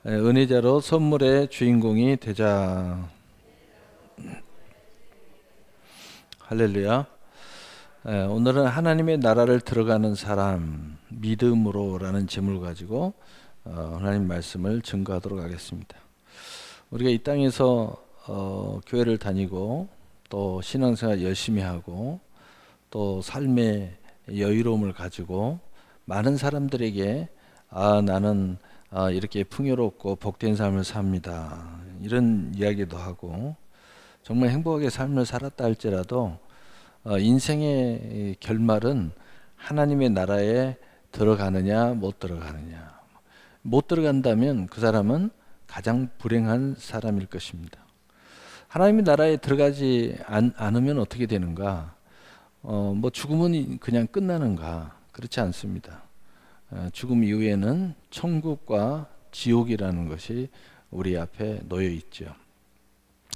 은혜자로 선물의 주인공이 되자. 할렐루야. 오늘은 하나님의 나라를 들어가는 사람 믿음으로라는 제목을 가지고 하나님 말씀을 증거하도록 하겠습니다. 우리가 이 땅에서 교회를 다니고 또 신앙생활 열심히 하고 또 삶의 여유로움을 가지고 많은 사람들에게 나는 이렇게 풍요롭고 복된 삶을 삽니다, 이런 이야기도 하고, 정말 행복하게 삶을 살았다 할지라도 인생의 결말은 하나님의 나라에 들어가느냐 못 들어가느냐, 못 들어간다면 그 사람은 가장 불행한 사람일 것입니다. 하나님의 나라에 들어가지 않으면 어떻게 되는가? 죽음은 그냥 끝나는가? 그렇지 않습니다. 죽음 이후에는 천국과 지옥이라는 것이 우리 앞에 놓여 있죠.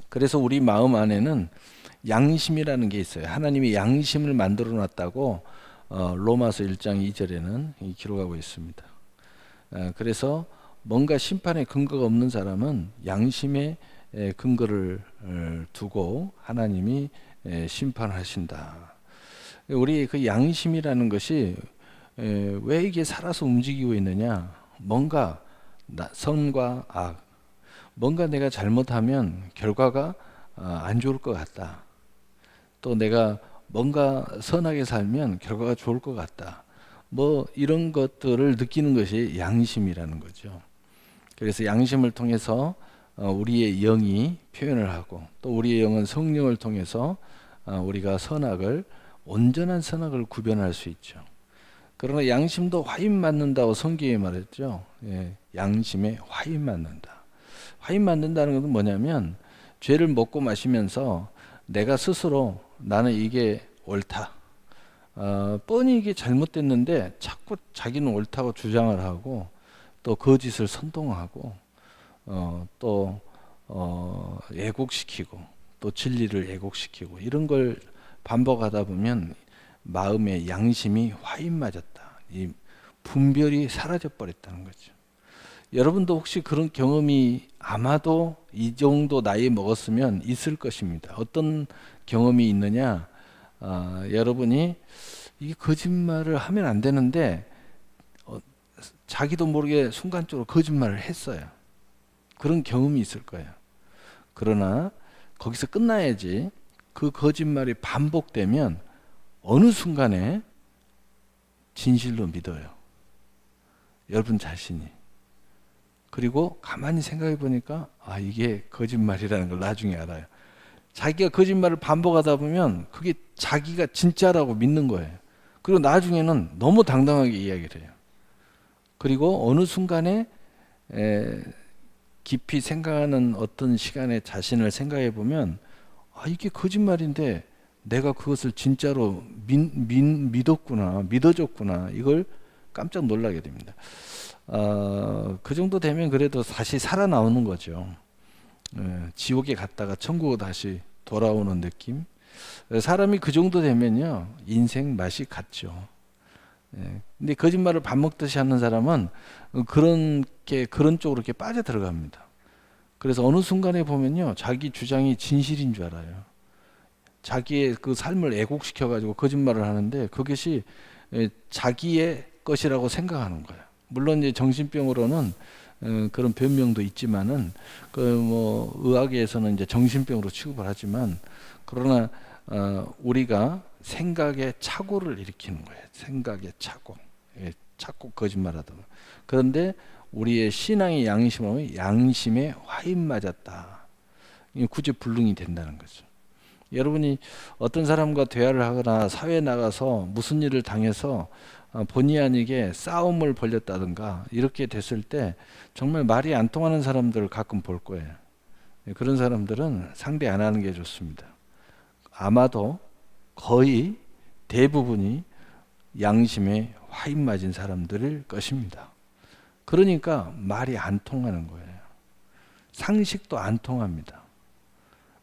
그래서 우리 마음 안에는 양심이라는 게 있어요. 하나님이 양심을 만들어 놨다고 로마서 1장 2절에는 기록하고 있습니다. 그래서 뭔가 심판의 근거가 없는 사람은 양심의 근거를 두고 하나님이 심판하신다. 우리 그 양심이라는 것이 왜 이게 살아서 움직이고 있느냐? 뭔가 선과 악, 뭔가 내가 잘못하면 결과가 안 좋을 것 같다. 또 내가 뭔가 선하게 살면 결과가 좋을 것 같다. 이런 것들을 느끼는 것이 양심이라는 거죠. 그래서 양심을 통해서 우리의 영이 표현을 하고, 또 우리의 영은 성령을 통해서 우리가 온전한 선악을 구별할 수 있죠. 그러나 양심도 화인 맞는다고 성경에 말했죠. 양심에 화인 맞는다. 화인 맞는다는 것은 뭐냐면, 죄를 먹고 마시면서 내가 스스로 나는 이게 옳다, 뻔히 이게 잘못됐는데 자꾸 자기는 옳다고 주장을 하고, 또 거짓을 선동하고, 또 애곡시키고, 또 진리를 애곡시키고, 이런 걸 반복하다 보면 마음의 양심이 화인 맞았다, 이 분별이 사라져 버렸다는 거죠. 여러분도 혹시 그런 경험이 아마도 이 정도 나이 먹었으면 있을 것입니다. 어떤 경험이 있느냐? 여러분이 이 거짓말을 하면 안 되는데 자기도 모르게 순간적으로 거짓말을 했어요. 그런 경험이 있을 거예요. 그러나 거기서 끝나야지. 그 거짓말이 반복되면 어느 순간에 진실로 믿어요, 여러분 자신이. 그리고 가만히 생각해 보니까 이게 거짓말이라는 걸 나중에 알아요. 자기가 거짓말을 반복하다 보면 그게 자기가 진짜라고 믿는 거예요. 그리고 나중에는 너무 당당하게 이야기를 해요. 그리고 어느 순간에 깊이 생각하는 어떤 시간에 자신을 생각해 보면 이게 거짓말인데 내가 그것을 진짜로 믿었구나, 믿어줬구나, 이걸 깜짝 놀라게 됩니다. 그 정도 되면 그래도 다시 살아나오는 거죠. 지옥에 갔다가 천국으로 다시 돌아오는 느낌. 사람이 그 정도 되면요, 인생 맛이 갔죠. 근데 거짓말을 밥 먹듯이 하는 사람은 그런 쪽으로 이렇게 빠져 들어갑니다. 그래서 어느 순간에 보면요, 자기 주장이 진실인 줄 알아요. 자기의 그 삶을 애곡시켜 가지고 거짓말을 하는데 그것이 자기의 것이라고 생각하는 거예요. 물론 이제 정신병으로는 그런 변명도 있지만은 의학에서는 이제 정신병으로 취급을 하지만, 그러나 우리가 생각의 착오를 일으키는 거예요. 생각의 착오, 자꾸 거짓말하다가. 그런데 우리의 신앙의 양심은 양심에 화인 맞았다, 구제불능이 된다는 거죠. 여러분이 어떤 사람과 대화를 하거나 사회에 나가서 무슨 일을 당해서 본의 아니게 싸움을 벌였다든가 이렇게 됐을 때 정말 말이 안 통하는 사람들을 가끔 볼 거예요. 그런 사람들은 상대 안 하는 게 좋습니다. 아마도 거의 대부분이 양심에 화인 맞은 사람들일 것입니다. 그러니까 말이 안 통하는 거예요. 상식도 안 통합니다.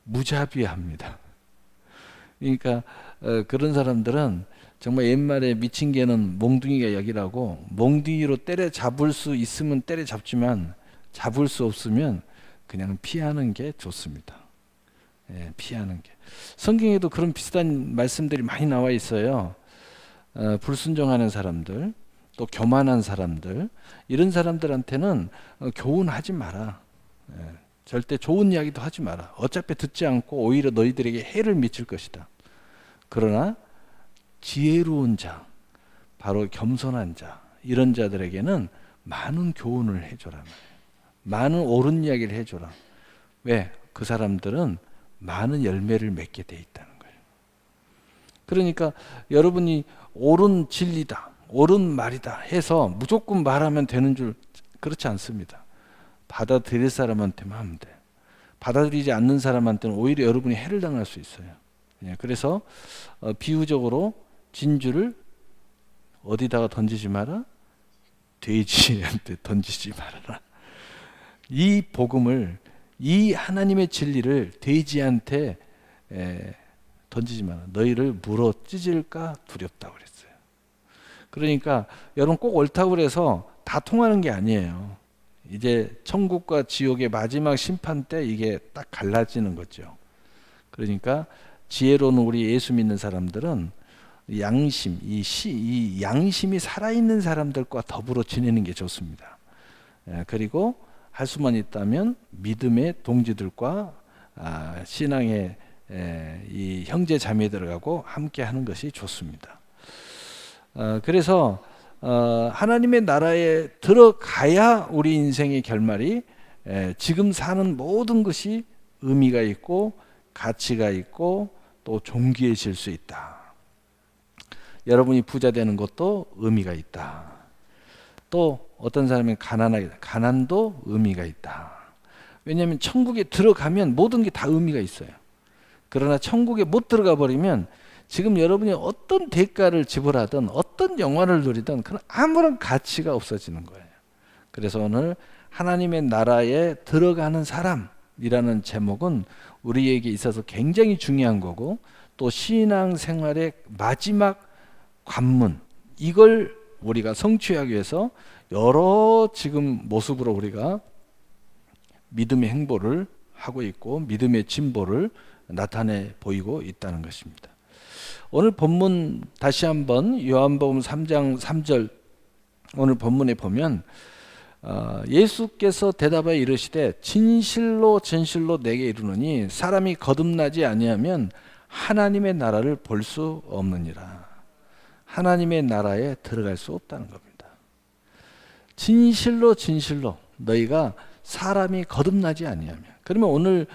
무자비합니다. 그러니까 그런 사람들은 정말 옛말에 미친 개는 몽둥이가 약이라고, 몽둥이로 때려잡을 수 있으면 때려잡지만 잡을 수 없으면 그냥 피하는 게 좋습니다. 예, 피하는 게. 성경에도 그런 비슷한 말씀들이 많이 나와 있어요. 불순종하는 사람들, 또 교만한 사람들, 이런 사람들한테는 교훈하지 마라. 예, 절대 좋은 이야기도 하지 마라. 어차피 듣지 않고 오히려 너희들에게 해를 미칠 것이다. 그러나 지혜로운 자, 바로 겸손한 자, 이런 자들에게는 많은 교훈을 해줘라. 많은 옳은 이야기를 해줘라. 왜? 그 사람들은 많은 열매를 맺게 돼 있다는 거예요. 그러니까 여러분이 옳은 진리다, 옳은 말이다 해서 무조건 말하면 되는 줄, 그렇지 않습니다. 받아들일 사람한테만 하면 돼요. 받아들이지 않는 사람한테는 오히려 여러분이 해를 당할 수 있어요. 예, 그래서 비유적으로 진주를 어디다가 던지지 마라? 돼지한테 던지지 말아라. 이 복음을, 이 하나님의 진리를 돼지한테 던지지 마라. 너희를 물어 찢을까 두렵다고 그랬어요. 그러니까 여러분 꼭 옳다고 그래서 다 통하는 게 아니에요. 이제 천국과 지옥의 마지막 심판 때 이게 딱 갈라지는 거죠. 그러니까 지혜로운 우리 예수 믿는 사람들은 양심, 이 양심이 살아있는 사람들과 더불어 지내는 게 좋습니다. 그리고 할 수만 있다면 믿음의 동지들과 신앙의 이 형제 자매들하고 함께 하는 것이 좋습니다. 그래서 하나님의 나라에 들어가야 우리 인생의 결말이 지금 사는 모든 것이 의미가 있고 가치가 있고 또 존귀해질 수 있다. 여러분이 부자 되는 것도 의미가 있다. 또 어떤 사람이 가난도 의미가 있다. 왜냐하면 천국에 들어가면 모든 게 다 의미가 있어요. 그러나 천국에 못 들어가 버리면 지금 여러분이 어떤 대가를 지불하든 어떤 영화를 누리든 그런 아무런 가치가 없어지는 거예요. 그래서 오늘 하나님의 나라에 들어가는 사람이라는 제목은 우리에게 있어서 굉장히 중요한 거고, 또 신앙생활의 마지막 관문, 이걸 우리가 성취하기 위해서 여러 지금 모습으로 우리가 믿음의 행보를 하고 있고 믿음의 진보를 나타내 보이고 있다는 것입니다. 오늘 본문 다시 한번 요한복음 3장 3절 오늘 본문에 보면 예수께서 대답하여 이르시되 진실로 진실로 내게 이르노니 사람이 거듭나지 아니하면 하나님의 나라를 볼 수 없느니라. 하나님의 나라에 들어갈 수 없다는 겁니다. 진실로 진실로 너희가 사람이 거듭나지 아니하면, 그러면 오늘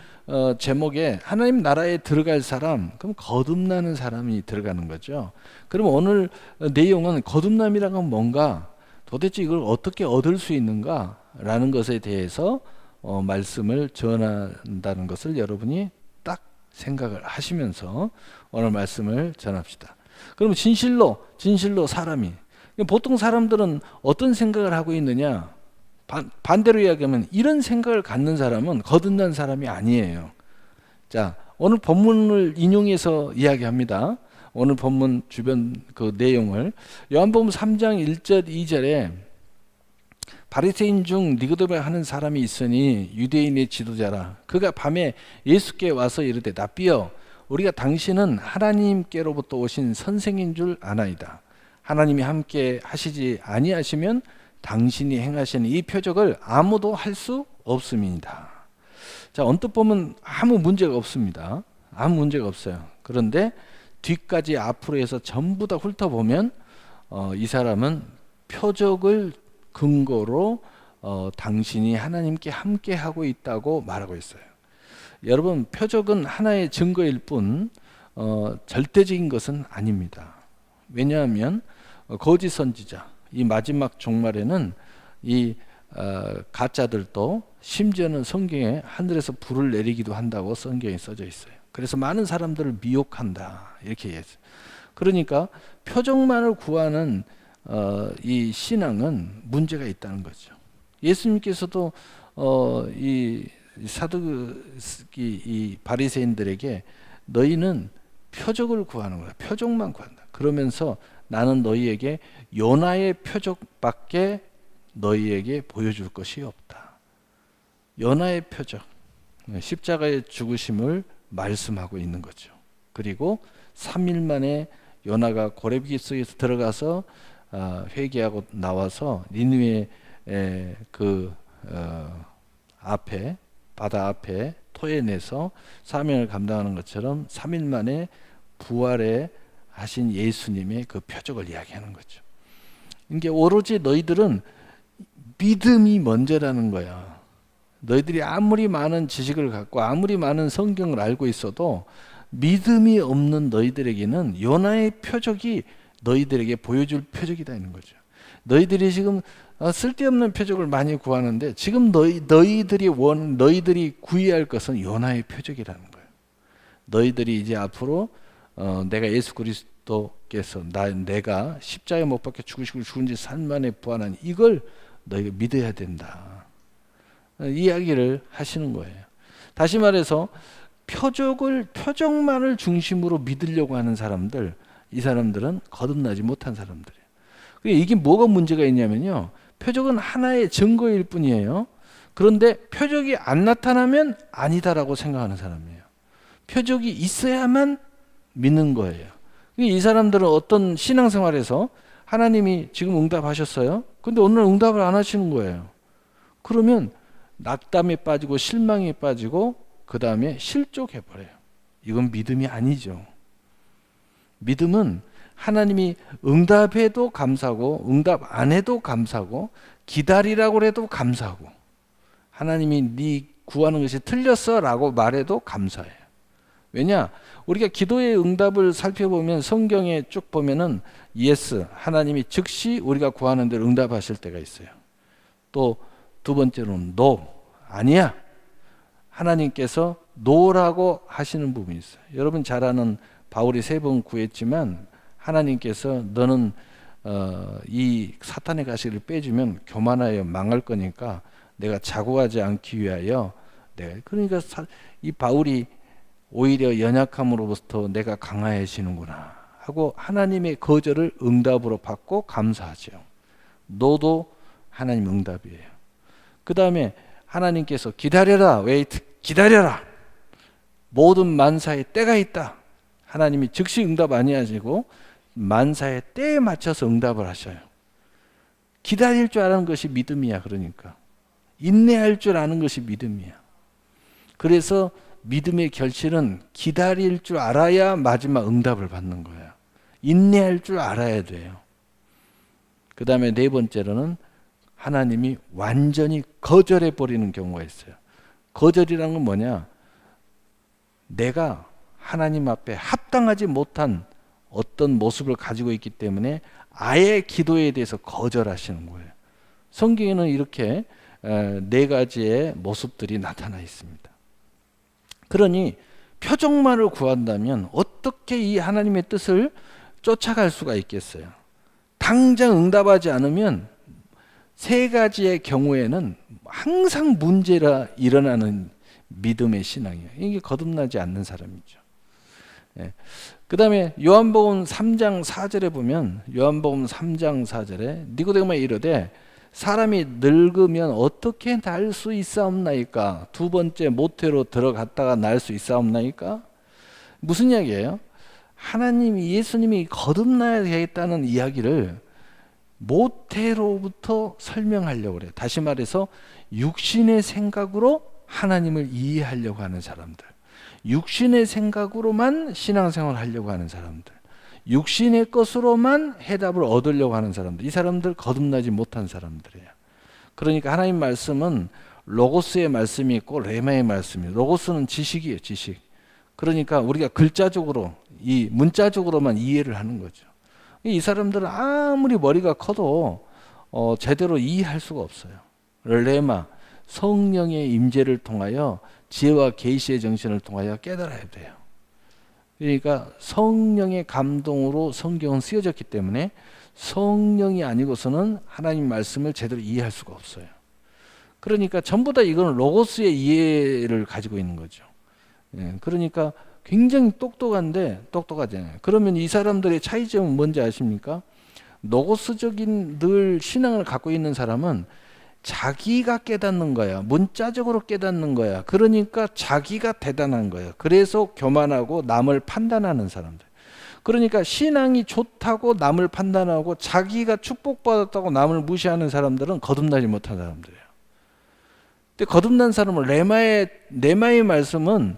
제목에 하나님 나라에 들어갈 사람, 그럼 거듭나는 사람이 들어가는 거죠. 그러면 오늘 내용은 거듭남이란 건 뭔가, 도대체 이걸 어떻게 얻을 수 있는가 라는 것에 대해서 말씀을 전한다는 것을 여러분이 딱 생각을 하시면서 오늘 말씀을 전합시다. 그럼 진실로 사람이, 보통 사람들은 어떤 생각을 하고 있느냐, 반대로 이야기하면 이런 생각을 갖는 사람은 거듭난 사람이 아니에요. 자, 오늘 본문을 인용해서 이야기합니다. 오늘 본문 주변 그 내용을 요한복음 3장 1절 2절에 바리새인 중 니고데모 하는 사람이 있으니 유대인의 지도자라. 그가 밤에 예수께 와서 이르되 랍비여 우리가 당신은 하나님께로부터 오신 선생인 줄 아나이다. 하나님이 함께 하시지 아니하시면 당신이 행하시는 이 표적을 아무도 할 수 없음이니이다. 자, 언뜻 보면 아무 문제가 없습니다. 아무 문제가 없어요. 그런데 뒤까지 앞으로 해서 전부 다 훑어보면 이 사람은 표적을 근거로 당신이 하나님께 함께 하고 있다고 말하고 있어요. 여러분, 표적은 하나의 증거일 뿐 절대적인 것은 아닙니다. 왜냐하면 거짓 선지자, 이 마지막 종말에는 이 가짜들도 심지어는 성경에 하늘에서 불을 내리기도 한다고 성경에 써져 있어요. 그래서 많은 사람들을 미혹한다 이렇게 얘기했어요. 그러니까 표적만을 구하는 이 신앙은 문제가 있다는 거죠. 예수님께서도 이 사두기 이 바리새인들에게 너희는 표적을 구하는 거야. 표적만 구한다. 그러면서 나는 너희에게 요나의 표적밖에 너희에게 보여줄 것이 없다. 요나의 표적, 십자가의 죽으심을 말씀하고 있는 거죠. 그리고 3일 만에 요나가 고래비기 속에서 들어가서 회개하고 나와서 니느웨 그 앞에 바다 앞에 토해내서 사명을 감당하는 것처럼 3일 만에 부활해 하신 예수님의 그 표적을 이야기하는 거죠. 이게 오로지 너희들은 믿음이 먼저라는 거야. 너희들이 아무리 많은 지식을 갖고 아무리 많은 성경을 알고 있어도 믿음이 없는 너희들에게는 요나의 표적이 너희들에게 보여줄 표적이다 있는 거죠. 너희들이 지금 쓸데없는 표적을 많이 구하는데 지금 너희들이 구해야 할 것은 요나의 표적이라는 거예요. 너희들이 이제 앞으로 내가 예수 그리스도께서 내가 십자가에 못 박혀 죽으시고 죽은 지 3일 만에 부활한 이걸 너희가 믿어야 된다. 이야기를 하시는 거예요. 다시 말해서 표적만을 중심으로 믿으려고 하는 사람들, 이 사람들은 거듭나지 못한 사람들이에요. 이게 뭐가 문제가 있냐면요, 표적은 하나의 증거일 뿐이에요. 그런데 표적이 안 나타나면 아니다라고 생각하는 사람이에요. 표적이 있어야만 믿는 거예요. 이 사람들은 어떤 신앙생활에서 하나님이 지금 응답하셨어요. 근데 오늘 응답을 안 하시는 거예요. 그러면 낙담에 빠지고 실망에 빠지고 그 다음에 실족해버려요. 이건 믿음이 아니죠. 믿음은 하나님이 응답해도 감사하고 응답 안 해도 감사하고 기다리라고 해도 감사하고 하나님이 네 구하는 것이 틀렸어 라고 말해도 감사해요. 왜냐? 우리가 기도의 응답을 살펴보면 성경에 쭉 보면은 예스, 하나님이 즉시 우리가 구하는 대로 응답하실 때가 있어요. 또 두 번째로는 노, 아니야. 하나님께서 노라고 하시는 부분이 있어요. 여러분 잘 아는 바울이 3번 구했지만 하나님께서 너는 이 사탄의 가시를 빼주면 교만하여 망할 거니까 내가 자고하지 않기 위하여 그러니까 이 바울이 오히려 연약함으로부터 내가 강화해지는구나 하고 하나님의 거절을 응답으로 받고 감사하죠. 너도 하나님 응답이에요. 그 다음에 하나님께서 기다려라, 기다려라. 모든 만사에 때가 있다. 하나님이 즉시 응답 아니하시고 만사의 때에 맞춰서 응답을 하셔요. 기다릴 줄 아는 것이 믿음이야. 그러니까 인내할 줄 아는 것이 믿음이야. 그래서 믿음의 결실은 기다릴 줄 알아야 마지막 응답을 받는 거야. 인내할 줄 알아야 돼요. 그 다음에 4번째로는 하나님이 완전히 거절해 버리는 경우가 있어요. 거절이라는 건 뭐냐? 내가 하나님 앞에 합당하지 못한 어떤 모습을 가지고 있기 때문에 아예 기도에 대해서 거절하시는 거예요. 성경에는 이렇게 4가지의 모습들이 나타나 있습니다. 그러니 표적만을 구한다면 어떻게 이 하나님의 뜻을 쫓아갈 수가 있겠어요? 당장 응답하지 않으면 3가지의 경우에는 항상 문제가 일어나는 믿음의 신앙이에요. 이게 거듭나지 않는 사람이죠. 그 다음에 요한복음 3장 4절에 보면 요한복음 3장 4절에 니고데모가 이르되 사람이 늙으면 어떻게 날 수 있사옵나이까? 2번째 모태로 들어갔다가 날 수 있사옵나이까? 무슨 이야기예요? 하나님이 예수님이 거듭나야 되겠다는 이야기를 모태로부터 설명하려고 그래요. 다시 말해서 육신의 생각으로 하나님을 이해하려고 하는 사람들, 육신의 생각으로만 신앙생활을 하려고 하는 사람들, 육신의 것으로만 해답을 얻으려고 하는 사람들, 이 사람들 거듭나지 못한 사람들이에요. 그러니까 하나님 말씀은 로고스의 말씀이 있고 레마의 말씀이 있어요. 로고스는 지식이에요, 지식. 그러니까 우리가 글자적으로, 이 문자적으로만 이해를 하는 거죠. 이 사람들은 아무리 머리가 커도 제대로 이해할 수가 없어요. 레마, 성령의 임재를 통하여 지혜와 계시의 정신을 통하여 깨달아야 돼요. 그러니까 성령의 감동으로 성경은 쓰여졌기 때문에 성령이 아니고서는 하나님 말씀을 제대로 이해할 수가 없어요. 그러니까 전부 다 이건 로고스의 이해를 가지고 있는 거죠. 그러니까 굉장히 똑똑하잖아요. 그러면 이 사람들의 차이점은 뭔지 아십니까? 로고스적인 늘 신앙을 갖고 있는 사람은 자기가 깨닫는 거야. 문자적으로 깨닫는 거야. 그러니까 자기가 대단한 거야. 그래서 교만하고 남을 판단하는 사람들. 그러니까 신앙이 좋다고 남을 판단하고 자기가 축복받았다고 남을 무시하는 사람들은 거듭나지 못한 사람들이에요. 근데 거듭난 사람은 레마의 말씀은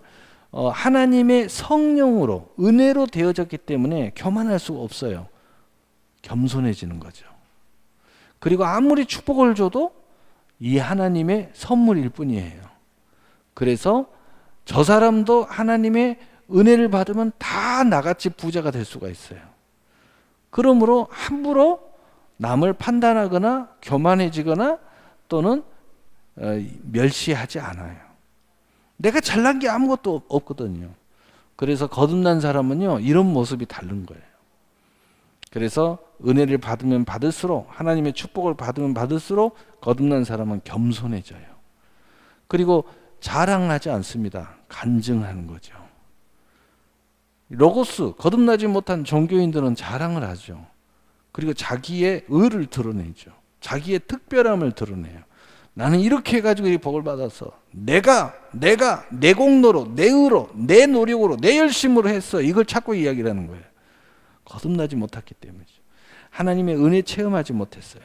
하나님의 성령으로 은혜로 되어졌기 때문에 교만할 수가 없어요. 겸손해지는 거죠. 그리고 아무리 축복을 줘도 이 하나님의 선물일 뿐이에요. 그래서 저 사람도 하나님의 은혜를 받으면 다 나같이 부자가 될 수가 있어요. 그러므로 함부로 남을 판단하거나 교만해지거나 또는 멸시하지 않아요. 내가 잘난 게 아무것도 없거든요. 그래서 거듭난 사람은요, 이런 모습이 다른 거예요. 그래서 은혜를 받으면 받을수록, 하나님의 축복을 받으면 받을수록 거듭난 사람은 겸손해져요. 그리고 자랑하지 않습니다. 간증하는 거죠. 로고스, 거듭나지 못한 종교인들은 자랑을 하죠. 그리고 자기의 의를 드러내죠. 자기의 특별함을 드러내요. 나는 이렇게 해가지고 이 복을 받아서 내가 내 공로로, 내 의로, 내 노력으로, 내 열심으로 했어. 이걸 자꾸 이야기를 하는 거예요. 거듭나지 못했기 때문이죠. 하나님의 은혜 체험하지 못했어요.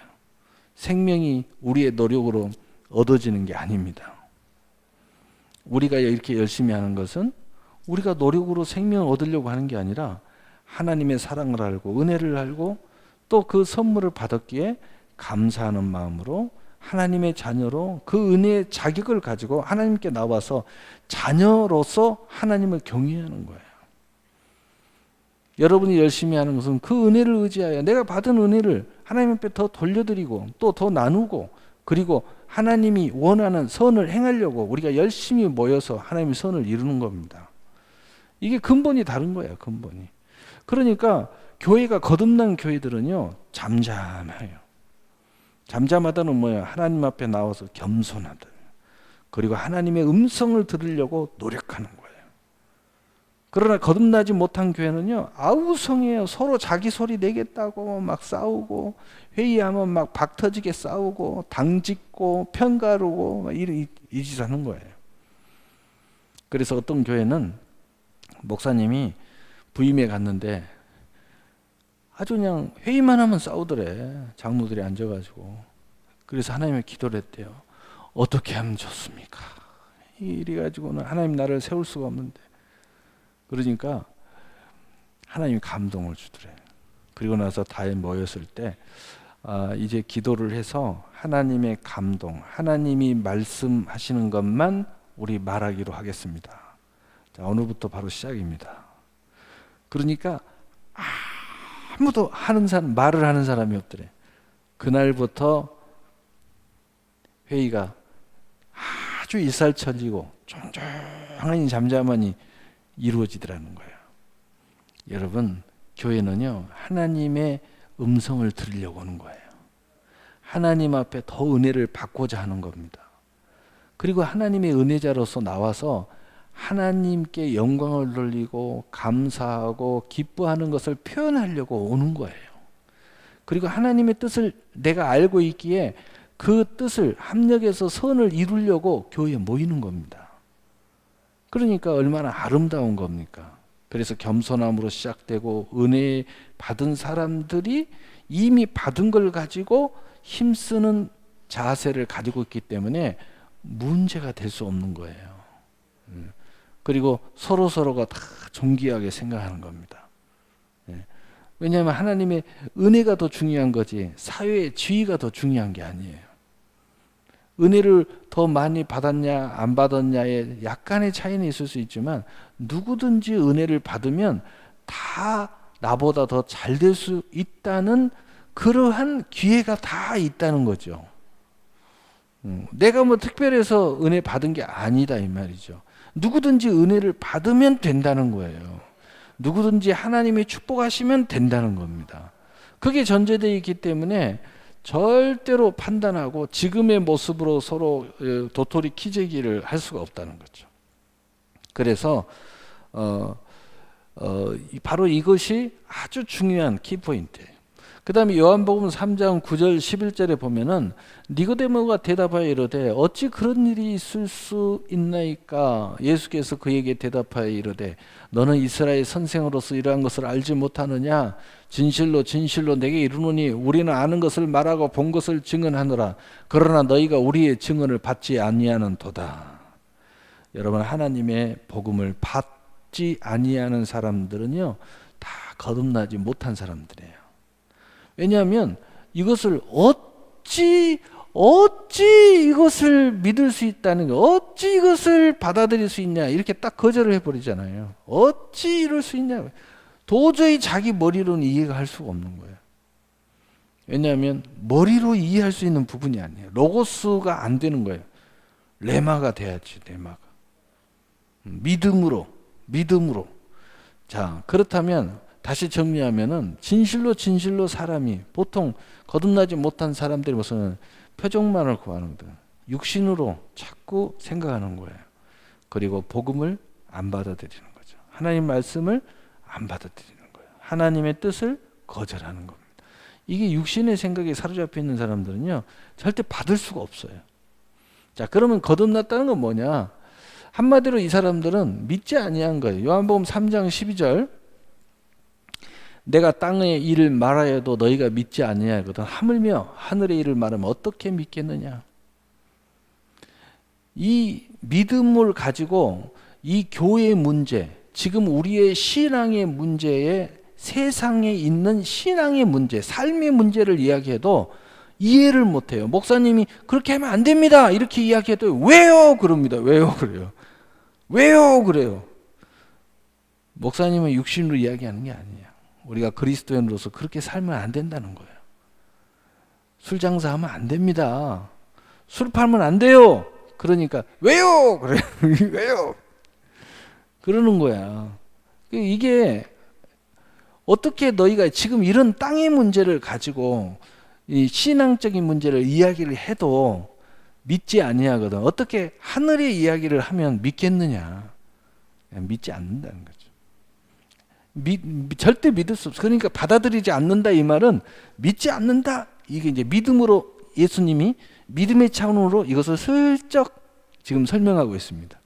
생명이 우리의 노력으로 얻어지는 게 아닙니다. 우리가 이렇게 열심히 하는 것은 우리가 노력으로 생명을 얻으려고 하는 게 아니라 하나님의 사랑을 알고 은혜를 알고 또 그 선물을 받았기에 감사하는 마음으로 하나님의 자녀로 그 은혜의 자격을 가지고 하나님께 나와서 자녀로서 하나님을 경외하는 거예요. 여러분이 열심히 하는 것은 그 은혜를 의지하여 내가 받은 은혜를 하나님 앞에 더 돌려드리고 또 더 나누고 그리고 하나님이 원하는 선을 행하려고 우리가 열심히 모여서 하나님의 선을 이루는 겁니다. 이게 근본이 다른 거예요. 근본이. 그러니까 교회가 거듭난 교회들은요, 잠잠해요. 잠잠하다는 뭐예요? 하나님 앞에 나와서 겸손하다. 그리고 하나님의 음성을 들으려고 노력하는 거예요. 그러나 거듭나지 못한 교회는요, 아우성이에요. 서로 자기 소리 내겠다고 막 싸우고 회의하면 막 박터지게 싸우고 당짓고 편가르고 막 이 짓 하는 거예요. 그래서 어떤 교회는 목사님이 부임에 갔는데 아주 그냥 회의만 하면 싸우더래. 장로들이 앉아가지고. 그래서 하나님의 기도를 했대요. 어떻게 하면 좋습니까? 이래가지고는 하나님 나를 세울 수가 없는데. 그러니까 하나님이 감동을 주더래. 그리고 나서 다 모였을 때 이제 기도를 해서 하나님의 감동, 하나님이 말씀하시는 것만 우리 말하기로 하겠습니다. 자, 오늘부터 바로 시작입니다. 그러니까 아무도 말을 하는 사람이 없더래. 그날부터 회의가 아주 일살천리고 쫑쫑하니 잠잠하니 이루어지더라는 거예요. 여러분, 교회는요, 하나님의 음성을 들으려고 하는 거예요. 하나님 앞에 더 은혜를 받고자 하는 겁니다. 그리고 하나님의 은혜자로서 나와서 하나님께 영광을 돌리고 감사하고 기뻐하는 것을 표현하려고 오는 거예요. 그리고 하나님의 뜻을 내가 알고 있기에 그 뜻을 합력해서 선을 이루려고 교회에 모이는 겁니다. 그러니까 얼마나 아름다운 겁니까? 그래서 겸손함으로 시작되고 은혜 받은 사람들이 이미 받은 걸 가지고 힘쓰는 자세를 가지고 있기 때문에 문제가 될 수 없는 거예요. 그리고 서로가 다 존귀하게 생각하는 겁니다. 왜냐하면 하나님의 은혜가 더 중요한 거지 사회의 지위가 더 중요한 게 아니에요. 은혜를 더 많이 받았냐 안 받았냐에 약간의 차이는 있을 수 있지만 누구든지 은혜를 받으면 다 나보다 더 잘 될 수 있다는 그러한 기회가 다 있다는 거죠. 내가 뭐 특별해서 은혜 받은 게 아니다 이 말이죠. 누구든지 은혜를 받으면 된다는 거예요. 누구든지 하나님이 축복하시면 된다는 겁니다. 그게 전제되어 있기 때문에 절대로 판단하고 지금의 모습으로 서로 도토리 키재기를 할 수가 없다는 거죠. 그래서 바로 이것이 아주 중요한 키포인트예요. 다음에 요한복음 3장 9절 11절에 보면은 니고데모가 대답하여 이르되 어찌 그런 일이 있을 수 있나이까. 예수께서 그에게 대답하여 이르되 너는 이스라엘 선생으로서 이러한 것을 알지 못하느냐. 진실로 진실로 내게 이르노니 우리는 아는 것을 말하고 본 것을 증언하노라. 그러나 너희가 우리의 증언을 받지 아니하는 도다. 여러분, 하나님의 복음을 받지 아니하는 사람들은요 다 거듭나지 못한 사람들이에요. 왜냐하면 이것을 어찌 이것을 믿을 수 있다는 거, 어찌 이것을 받아들일 수 있냐, 이렇게 딱 거절을 해버리잖아요. 어찌 이럴 수 있냐. 도저히 자기 머리로는 이해가 할 수가 없는 거예요. 왜냐하면 머리로 이해할 수 있는 부분이 아니에요. 로고스가 안 되는 거예요. 레마가 돼야지. 레마가 믿음으로. 자, 그렇다면 다시 정리하면은 진실로 사람이, 보통 거듭나지 못한 사람들이 무슨 표적만을 구하는 거예요. 육신으로 자꾸 생각하는 거예요. 그리고 복음을 안 받아들이는 거죠. 하나님 말씀을 안 받아들이는 거예요. 하나님의 뜻을 거절하는 겁니다. 이게 육신의 생각에 사로잡혀 있는 사람들은요 절대 받을 수가 없어요. 자, 그러면 거듭났다는 건 뭐냐? 한마디로 이 사람들은 믿지 아니한 거예요. 요한복음 3장 12절, 내가 땅의 일을 말하여도 너희가 믿지 아니하거든 하물며 하늘의 일을 말하면 어떻게 믿겠느냐. 이 믿음을 가지고 이 교회의 문제, 지금 우리의 신앙의 문제에, 세상에 있는 신앙의 문제, 삶의 문제를 이야기해도 이해를 못해요. 목사님이 그렇게 하면 안 됩니다 이렇게 이야기해도 왜요? 그럽니다. 왜요? 그래요. 왜요? 그래요. 목사님은 육신으로 이야기하는 게 아니에요. 우리가 그리스도인으로서 그렇게 살면 안 된다는 거예요. 술 장사하면 안 됩니다. 술 팔면 안 돼요. 그러니까 왜요? 그래. 왜요? 그러는 거야. 이게 어떻게 너희가 지금 이런 땅의 문제를 가지고 이 신앙적인 문제를 이야기를 해도 믿지 아니하거든. 어떻게 하늘의 이야기를 하면 믿겠느냐? 믿지 않는다는 거죠. 절대 믿을 수 없어. 그러니까 받아들이지 않는다 이 말은 믿지 않는다. 이게 이제 믿음으로, 예수님이 믿음의 차원으로 이것을 슬쩍 지금 설명하고 있습니다.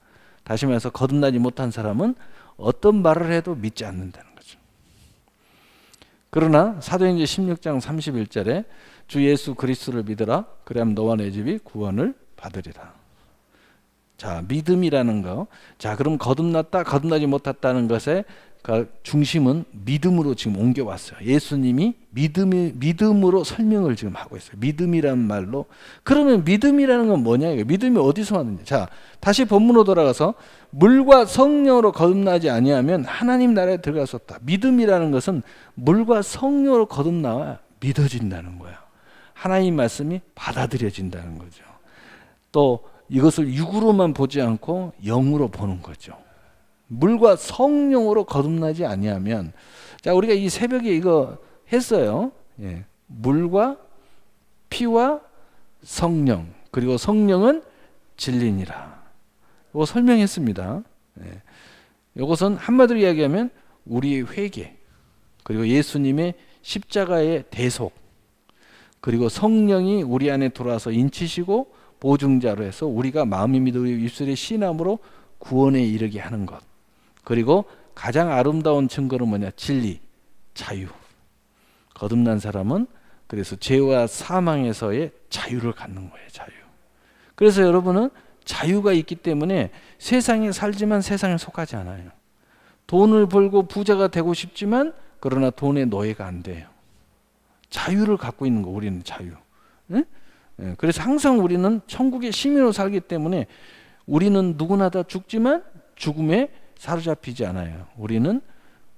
다시 말해서 거듭나지 못한 사람은 어떤 말을 해도 믿지 않는다는 거죠. 그러나 사도행전 16장 31절에 주 예수 그리스도를 믿으라. 그래야만 너와 내 집이 구원을 받으리라. 자, 믿음이라는 거. 자, 그럼 거듭났다, 거듭나지 못했다는 것에 중심은 믿음으로 지금 옮겨왔어요. 예수님이 믿음으로 설명을 지금 하고 있어요. 믿음이란 말로. 그러면 믿음이라는 건 뭐냐? 믿음이 어디서 왔느냐? 자, 다시 본문으로 돌아가서 물과 성령으로 거듭나지 아니하면 하나님 나라에 들어갈 수 없다. 믿음이라는 것은 물과 성령으로 거듭나야 믿어진다는 거야. 하나님 말씀이 받아들여진다는 거죠. 또 이것을 육으로만 보지 않고 영으로 보는 거죠. 물과 성령으로 거듭나지 아니하면, 자, 우리가 이 새벽에 이거 했어요. 예. 물과 피와 성령, 그리고 성령은 진리니라. 이거 설명했습니다. 예. 이것은 한마디로 이야기하면 우리의 회개, 그리고 예수님의 십자가의 대속, 그리고 성령이 우리 안에 들어와서 인치시고 보증자로 해서 우리가 마음이 믿고 입술의 신함으로 구원에 이르게 하는 것. 그리고 가장 아름다운 증거는 뭐냐? 진리, 자유. 거듭난 사람은 그래서 죄와 사망에서의 자유를 갖는 거예요. 자유. 그래서 여러분은 자유가 있기 때문에 세상에 살지만 세상에 속하지 않아요. 돈을 벌고 부자가 되고 싶지만 그러나 돈의 노예가 안 돼요. 자유를 갖고 있는 거, 우리는 자유. 응? 그래서 항상 우리는 천국의 시민으로 살기 때문에 우리는 누구나 다 죽지만 죽음에 사로잡히지 않아요. 우리는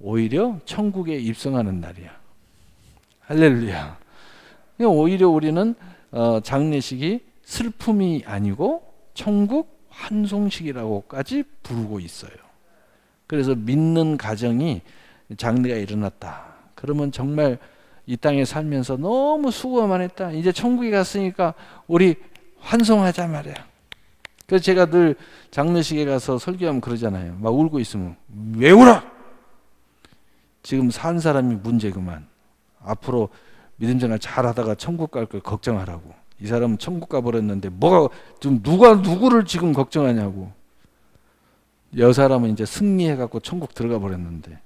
오히려 천국에 입성하는 날이야. 할렐루야. 오히려 우리는 장례식이 슬픔이 아니고 천국 환송식이라고까지 부르고 있어요. 그래서 믿는 가정이 장례가 일어났다. 그러면 정말 이 땅에 살면서 너무 수고만 했다. 이제 천국에 갔으니까 우리 환송하자 말이야. 그래서 제가 늘 장례식에 가서 설교하면 그러잖아요. 막 울고 있으면 왜 울어? 지금 산 사람이 문제구만. 앞으로 믿음 생활 잘하다가 천국 갈 걸 걱정하라고. 이 사람은 천국 가버렸는데 뭐가 좀 누가 누구를 지금 걱정하냐고. 여 사람은 이제 승리해갖고 천국 들어가 버렸는데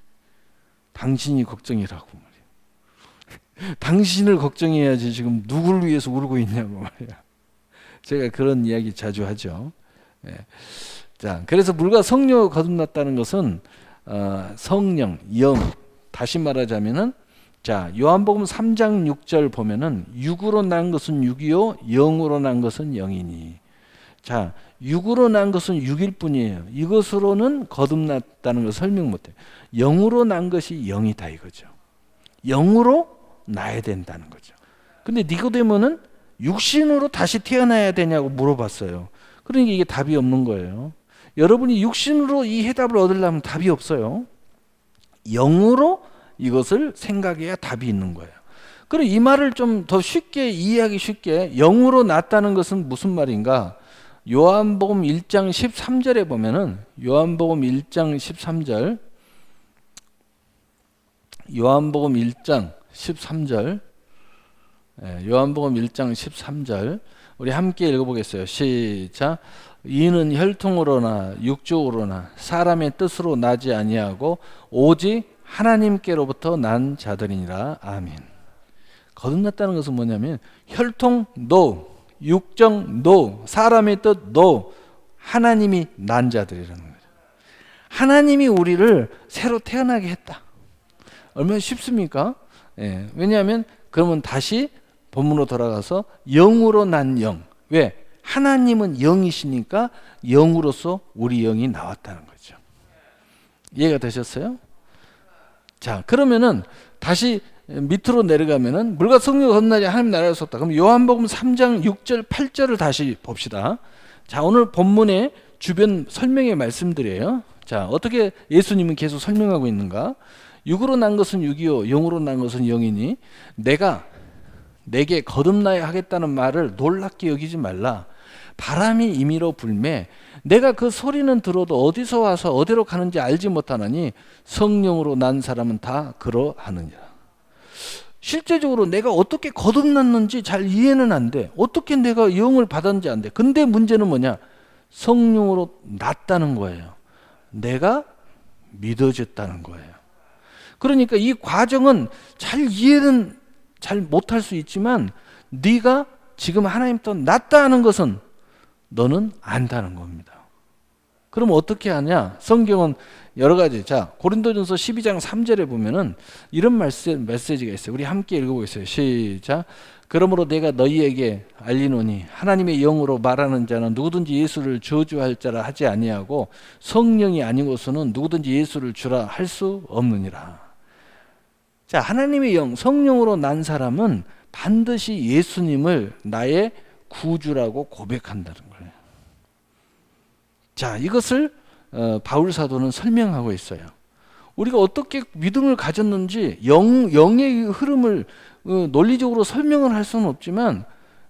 당신이 걱정이라고 말이야. 당신을 걱정해야지 지금 누구를 위해서 울고 있냐고 말이야. 제가 그런 이야기 자주 하죠. 예. 자, 그래서 물과 성령으로 거듭났다는 것은 성령, 영. 다시 말하자면은 자, 요한복음 3장 6절 보면은 육으로 난 것은 육이요 영으로 난 것은 영이니. 자, 육으로 난 것은 육일 뿐이에요. 이것으로는 거듭났다는 걸 설명 못해요. 영으로 난 것이 영이다 이거죠. 영으로 나야 된다는 거죠. 근데 니고데모는 육신으로 다시 태어나야 되냐고 물어봤어요. 그러니까 이게 답이 없는 거예요. 여러분이 육신으로 이 해답을 얻으려면 답이 없어요. 영으로 이것을 생각해야 답이 있는 거예요. 그럼 이 말을 좀 더 쉽게 이해하기 쉽게 영으로 났다는 것은 무슨 말인가? 요한복음 1장 13절에 보면은 요한복음 1장 13절 요한복음 1장 13절 요한복음 1장 13절 우리 함께 읽어보겠어요. 시작. 이는 혈통으로나 육적으로나 사람의 뜻으로 나지 아니하고 오직 하나님께로부터 난 자들이니라. 아멘. 거듭났다는 것은 뭐냐면 혈통 no, 육정 no, 사람의 뜻 no, 하나님이 난 자들이라는 거죠. 하나님이 우리를 새로 태어나게 했다. 얼마나 쉽습니까? 예, 왜냐하면 그러면 다시 본문으로 돌아가서 영으로 난 영. 왜? 하나님은 영이시니까 영으로서 우리 영이 나왔다는 거죠. 이해가 되셨어요? 자, 그러면은 다시 밑으로 내려가면은 물과 성령으로 거듭나지 하나님 나라를 섰다. 그럼 요한복음 3장 6절 8절을 다시 봅시다. 자, 오늘 본문의 주변 설명의 말씀들이에요. 자, 어떻게 예수님은 계속 설명하고 있는가? 육으로 난 것은 육이요 영으로 난 것은 영이니 내가 내게 거듭나야 하겠다는 말을 놀랍게 여기지 말라. 바람이 임의로 불매 내가 그 소리는 들어도 어디서 와서 어디로 가는지 알지 못하느니 성령으로 난 사람은 다 그러하느니라. 실제적으로 내가 어떻게 거듭났는지 잘 이해는 안 돼. 어떻게 내가 영을 받았는지 안 돼. 근데 문제는 뭐냐? 성령으로 났다는 거예요. 내가 믿어졌다는 거예요. 그러니까 이 과정은 잘 이해는 잘 못할 수 있지만 네가 지금 하나님부터 났다는 것은 너는 안다는 겁니다. 그럼 어떻게 하냐? 성경은 여러 가지. 자, 고린도전서 12장 3절에 보면은 이런 메시지가 있어요. 우리 함께 읽어보겠어요. 시작. 그러므로 내가 너희에게 알리노니 하나님의 영으로 말하는 자는 누구든지 예수를 저주할 자라 하지 아니하고 성령이 아니고서는 누구든지 예수를 주라 할 수 없느니라. 자, 하나님의 영, 성령으로 난 사람은 반드시 예수님을 나의 구주라고 고백한다는 거예요. 자, 이것을 바울 사도는 설명하고 있어요. 우리가 어떻게 믿음을 가졌는지 영의 흐름을 논리적으로 설명을 할 수는 없지만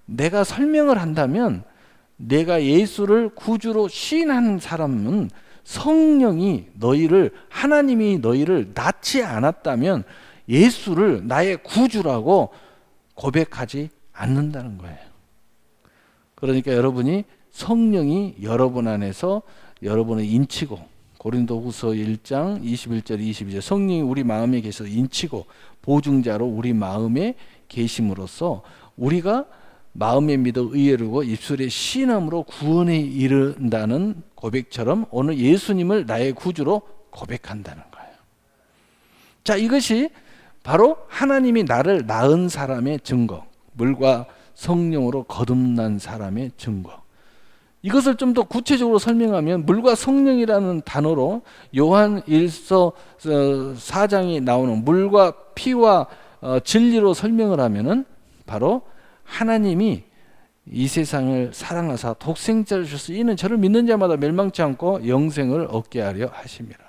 내가 설명을 한다면 내가 예수를 구주로 시인한 사람은 성령이 너희를 하나님이 너희를 낳지 않았다면 예수를 나의 구주라고 고백하지 않는다는 거예요. 그러니까 여러분이 성령이 여러분 안에서 여러분을 인치고 고린도후서 1장 21절 22절 성령이 우리 마음에 계셔서 인치고 보증자로 우리 마음에 계심으로써 우리가 마음에 믿어 의에르고 입술에 시인함으로 구원에 이른다는 고백처럼 오늘 예수님을 나의 구주로 고백한다는 거예요. 자, 이것이 바로 하나님이 나를 낳은 사람의 증거, 물과 성령으로 거듭난 사람의 증거. 이것을 좀 더 구체적으로 설명하면 물과 성령이라는 단어로 요한 1서 4장이 나오는 물과 피와 진리로 설명을 하면은 바로 하나님이 이 세상을 사랑하사 독생자를 주셔서 이는 저를 믿는 자마다 멸망치 않고 영생을 얻게 하려 하심이라.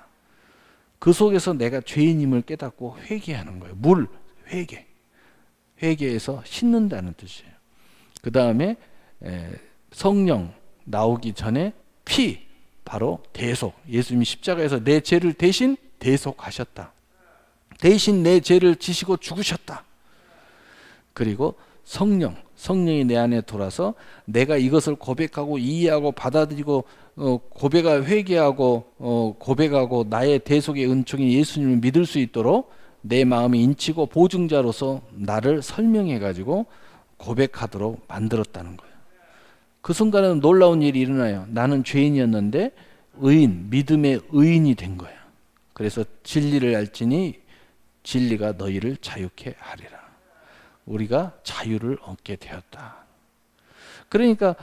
그 속에서 내가 죄인임을 깨닫고 회개하는 거예요. 물, 회개. 회개해서 씻는다는 뜻이에요. 그 다음에 성령 나오기 전에 피, 바로 대속. 예수님이 십자가에서 내 죄를 대신 대속하셨다. 대신 내 죄를 지시고 죽으셨다. 그리고 성령이 내 안에 돌아서 내가 이것을 고백하고 이해하고 받아들이고 회개하고 고백하고 나의 대속의 은총인 예수님을 믿을 수 있도록 내 마음이 인치고 보증자로서 나를 설명해 가지고 고백하도록 만들었다는 거예요. 그 순간은 놀라운 일이 일어나요. 나는 죄인이었는데 믿음의 의인이 된 거예요. 그래서 진리를 알지니 진리가 너희를 자유케 하리라. 우리가 자유를 얻게 되었다. 그러니까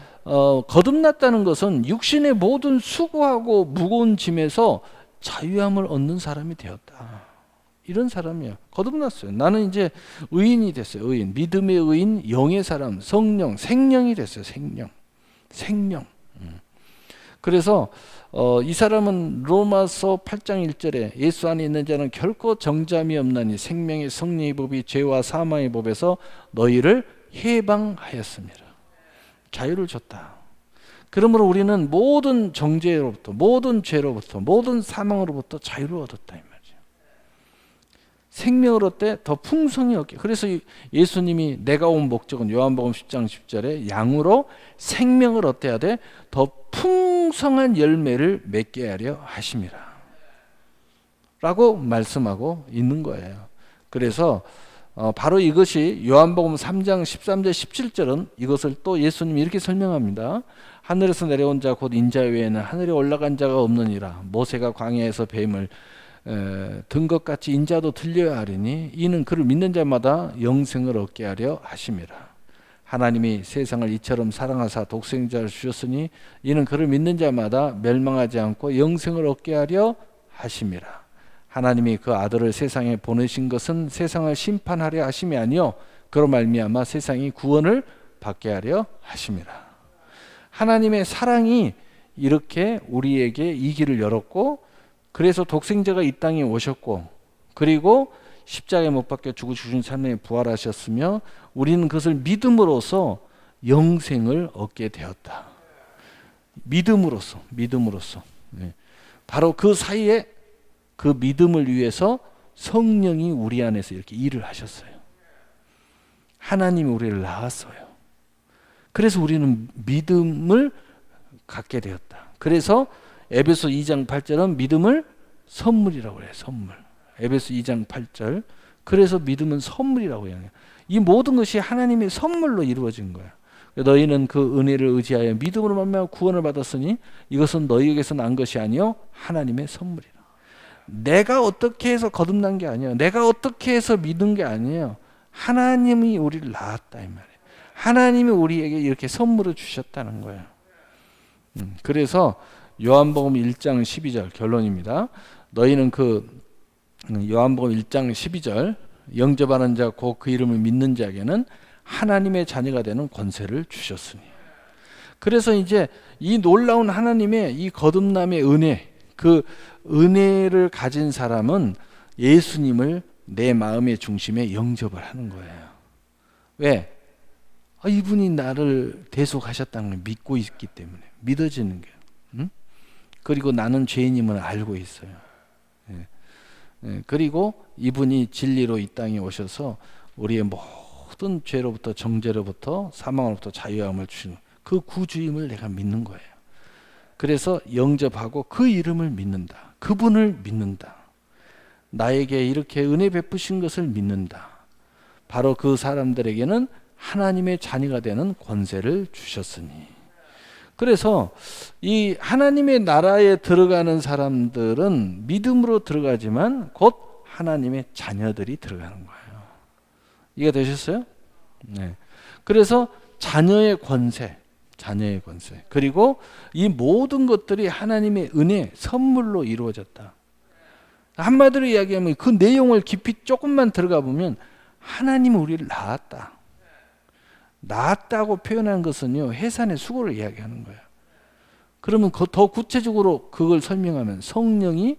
거듭났다는 것은 육신의 모든 수고하고 무거운 짐에서 자유함을 얻는 사람이 되었다. 이런 사람이야. 거듭났어요. 나는 이제 의인이 됐어요. 의인. 믿음의 의인, 영의 사람, 성령, 생명이 됐어요. 생명. 그래서 이 사람은 로마서 8장 1절에 예수 안에 있는 자는 결코 정잠이 없나니 생명의 성령의 법이 죄와 사망의 법에서 너희를 해방하였습니다. 자유를 줬다. 그러므로 우리는 모든 정죄로부터, 모든 죄로부터, 모든 사망으로부터 자유를 얻었다 이 말이죠. 생명을 얻되 더 풍성히 얻게. 그래서 예수님이 내가 온 목적은 요한복음 10장 10절에 양으로 생명을 얻어야 돼 더 풍성한 열매를 맺게 하려 하심이라 라고 말씀하고 있는 거예요. 그래서 바로 이것이 요한복음 3장 13절 17절은 이것을 또 예수님이 이렇게 설명합니다. 하늘에서 내려온 자 곧 인자 외에는 하늘에 올라간 자가 없느니라. 모세가 광야에서 뱀을 든 것 같이 인자도 들려야 하리니 이는 그를 믿는 자마다 영생을 얻게 하려 하심이라. 하나님이 세상을 이처럼 사랑하사 독생자를 주셨으니 이는 그를 믿는 자마다 멸망하지 않고 영생을 얻게 하려 하심이라. 하나님이 그 아들을 세상에 보내신 것은 세상을 심판하려 하심이 아니요 그로 말미암아 세상이 구원을 받게 하려 하심이라. 하나님의 사랑이 이렇게 우리에게 이 길을 열었고, 그래서 독생자가 이 땅에 오셨고, 그리고 십자가에 못 박혀 죽으신 삶에 부활하셨으며 우리는 그것을 믿음으로써 영생을 얻게 되었다. 믿음으로써. 네. 바로 그 사이에 그 믿음을 위해서 성령이 우리 안에서 이렇게 일을 하셨어요. 하나님이 우리를 낳았어요. 그래서 우리는 믿음을 갖게 되었다. 그래서 에베소 2장 8절은 믿음을 선물이라고 해요. 선물. 에베소 2장 8절. 그래서 믿음은 선물이라고 해요. 이 모든 것이 하나님의 선물로 이루어진 거야. 너희는 그 은혜를 의지하여 믿음으로 말미암아 구원을 받았으니 이것은 너희에게서 난 것이 아니요 하나님의 선물이라. 내가 어떻게 해서 거듭난 게 아니에요. 내가 어떻게 해서 믿은 게 아니에요. 하나님이 우리를 낳았다 이 말이에요. 하나님이 우리에게 이렇게 선물을 주셨다는 거예요. 그래서 요한복음 1장 12절 결론입니다. 너희는 요한복음 1장 12절 영접하는 자 곧 그 이름을 믿는 자에게는 하나님의 자녀가 되는 권세를 주셨으니. 그래서 이제 이 놀라운 하나님의 이 거듭남의 은혜, 그 은혜를 가진 사람은 예수님을 내 마음의 중심에 영접을 하는 거예요. 왜? 이분이 나를 대속하셨다는 걸 믿고 있기 때문에 믿어지는 거예요. 응? 그리고 나는 죄인임을 알고 있어요. 그리고 이분이 진리로 이 땅에 오셔서 우리의 모든 죄로부터 정죄로부터 사망으로부터 자유함을 주시는 그 구주임을 내가 믿는 거예요. 그래서 영접하고 그 이름을 믿는다. 그분을 믿는다. 나에게 이렇게 은혜 베푸신 것을 믿는다. 바로 그 사람들에게는 하나님의 자녀가 되는 권세를 주셨으니. 그래서 이 하나님의 나라에 들어가는 사람들은 믿음으로 들어가지만 곧 하나님의 자녀들이 들어가는 거예요. 이해가 되셨어요? 네. 그래서 자녀의 권세. 그리고 이 모든 것들이 하나님의 은혜, 선물로 이루어졌다. 한마디로 이야기하면 그 내용을 깊이 조금만 들어가 보면 하나님이 우리를 낳았다고 표현한 것은요, 해산의 수고를 이야기하는 거예요. 그러면 더 구체적으로 그걸 설명하면 성령이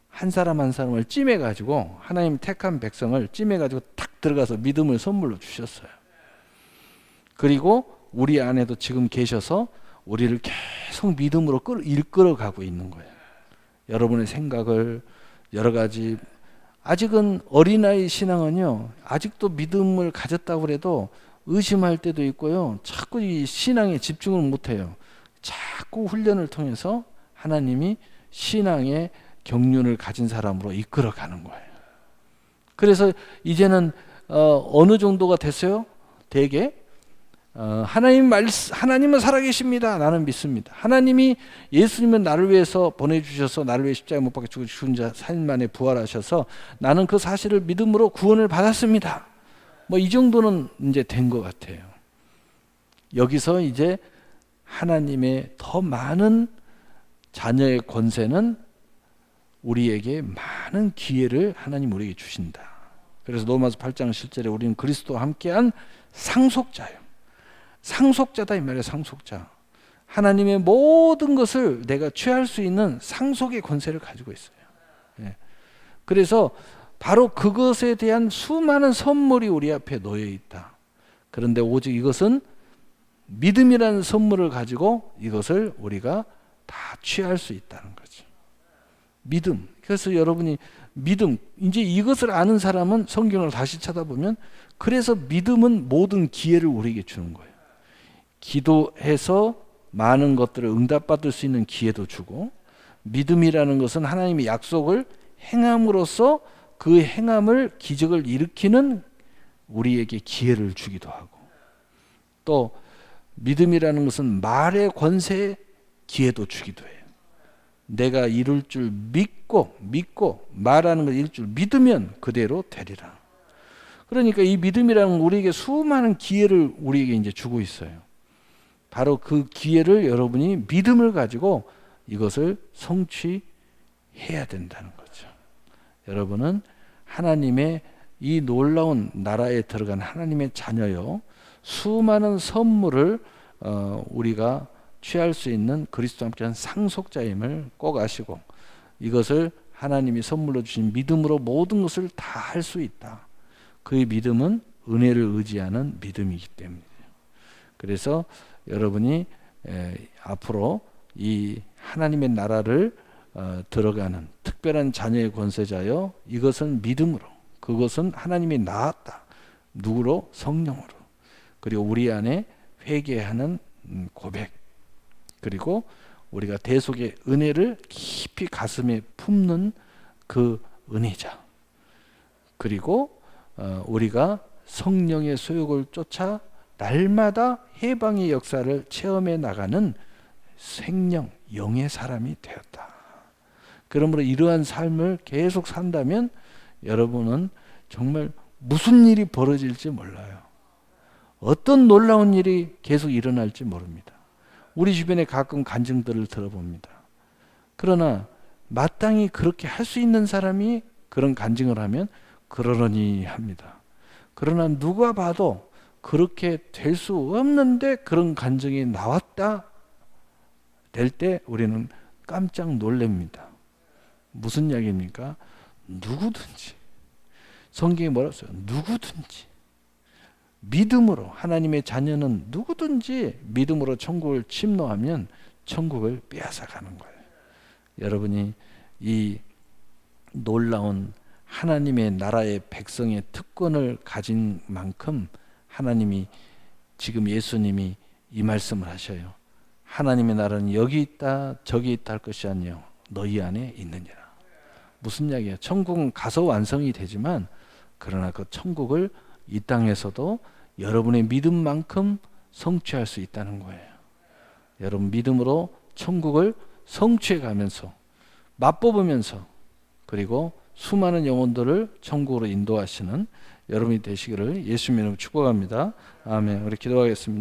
한 사람 한 사람을 찜해가지고 하나님 택한 백성을 찜해가지고 탁 들어가서 믿음을 선물로 주셨어요. 그리고 우리 안에도 지금 계셔서 우리를 계속 믿음으로 이끌어가고 있는 거예요. 여러분의 생각을 여러 가지 아직은 어린아이 신앙은요, 아직도 믿음을 가졌다고 해도 의심할 때도 있고요, 자꾸 이 신앙에 집중을 못해요. 자꾸 훈련을 통해서 하나님이 신앙의 경륜을 가진 사람으로 이끌어가는 거예요. 그래서 이제는 어느 정도가 됐어요? 대개 하나님은 살아계십니다. 나는 믿습니다. 하나님이 예수님은 나를 위해서 보내주셔서 나를 위해 십자가에 못 박혀 죽은 자 3일 만에 부활하셔서 나는 그 사실을 믿음으로 구원을 받았습니다. 뭐 이 정도는 이제 된 것 같아요. 여기서 이제 하나님의 더 많은 자녀의 권세는 우리에게 많은 기회를 하나님 우리에게 주신다. 그래서 로마서 8장 7절에 우리는 그리스도와 함께한 상속자예요. 상속자다 이 말이에요. 상속자. 하나님의 모든 것을 내가 취할 수 있는 상속의 권세를 가지고 있어요. 예. 그래서 바로 그것에 대한 수많은 선물이 우리 앞에 놓여 있다. 그런데 오직 이것은 믿음이라는 선물을 가지고 이것을 우리가 다 취할 수 있다는 거죠. 믿음. 그래서 여러분이 믿음, 이제 이것을 아는 사람은 성경을 다시 찾아보면 그래서 믿음은 모든 기회를 우리에게 주는 거예요. 기도해서 많은 것들을 응답받을 수 있는 기회도 주고, 믿음이라는 것은 하나님의 약속을 행함으로써 그 행함을 기적을 일으키는 우리에게 기회를 주기도 하고, 또 믿음이라는 것은 말의 권세에 기회도 주기도 해요. 내가 이룰 줄 믿고 말하는 걸 이룰 줄 믿으면 그대로 되리라. 그러니까 이 믿음이라는 우리에게 수많은 기회를 우리에게 이제 주고 있어요. 바로 그 기회를 여러분이 믿음을 가지고 이것을 성취해야 된다는 거죠. 여러분은 하나님의 이 놀라운 나라에 들어간 하나님의 자녀요, 수많은 선물을 우리가 취할 수 있는 그리스도와 함께한 상속자임을 꼭 아시고, 이것을 하나님이 선물로 주신 믿음으로 모든 것을 다 할 수 있다. 그 믿음은 은혜를 의지하는 믿음이기 때문이에요. 그래서 여러분이 앞으로 이 하나님의 나라를 들어가는 특별한 자녀의 권세자요, 이것은 믿음으로, 그것은 하나님이 낳았다. 누구로? 성령으로. 그리고 우리 안에 회개하는 고백, 그리고 우리가 대속의 은혜를 깊이 가슴에 품는 그 은혜자, 그리고 우리가 성령의 소욕을 쫓아 날마다 해방의 역사를 체험해 나가는 생명, 영의 사람이 되었다. 그러므로 이러한 삶을 계속 산다면 여러분은 정말 무슨 일이 벌어질지 몰라요. 어떤 놀라운 일이 계속 일어날지 모릅니다. 우리 주변에 가끔 간증들을 들어봅니다. 그러나 마땅히 그렇게 할 수 있는 사람이 그런 간증을 하면 그러려니 합니다. 그러나 누가 봐도 그렇게 될 수 없는데 그런 간증이 나왔다 될 때 우리는 깜짝 놀랍니다. 무슨 이야기입니까? 누구든지, 성경에 뭐라고 써요? 누구든지 믿음으로, 하나님의 자녀는 누구든지 믿음으로 천국을 침노하면 천국을 빼앗아가는 거예요. 여러분이 이 놀라운 하나님의 나라의 백성의 특권을 가진 만큼 하나님이, 지금 예수님이 이 말씀을 하셔요. 하나님의 나라는 여기 있다 저기 있다 할 것이 아니요 너희 안에 있느니라. 무슨 이야기야? 천국은 가서 완성이 되지만 그러나 그 천국을 이 땅에서도 여러분의 믿음만큼 성취할 수 있다는 거예요. 여러분 믿음으로 천국을 성취해 가면서 맛보면서, 그리고 수많은 영혼들을 천국으로 인도하시는 여러분이 되시기를 예수님 이름으로 축복합니다. 아멘. 우리 기도하겠습니다.